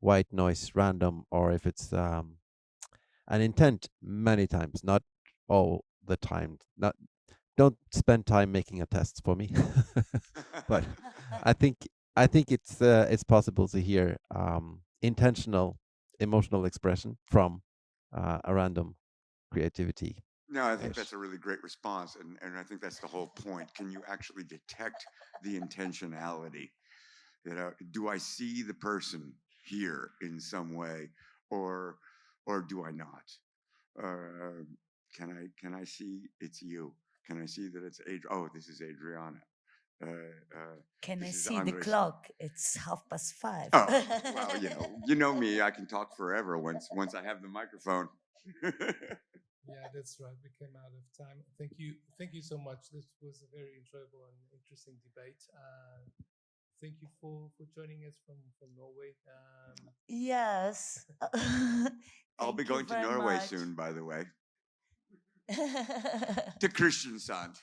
S2: white noise random or if it's an intent many times, not all the time. Don't spend time making a test for me. But I think it's possible to hear intentional emotional expression from a random creativity.
S7: No, I think that's a really great response, and I think that's the whole point. Can you actually detect the intentionality? Do I see the person here in some way, or do I not? Can I see it's you? Can I see that it's oh, this is Adriana?
S3: Can I
S7: this is
S3: see the
S7: Andres.
S3: clock? It's 5:30.
S7: Oh, well, you know me. I can talk forever once I have the microphone.
S1: Yeah, that's right. We came out of time. Thank you so much. This was a very enjoyable and interesting debate. Thank you for joining us from Norway.
S3: Yes.
S7: I'll be going to Norway soon, by the way. To Kristiansand,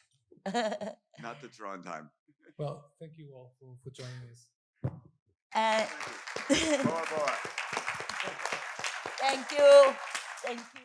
S7: not to Trondheim.
S1: Well, thank you all for joining us.
S7: Thank you.
S3: Thank you. Thank you.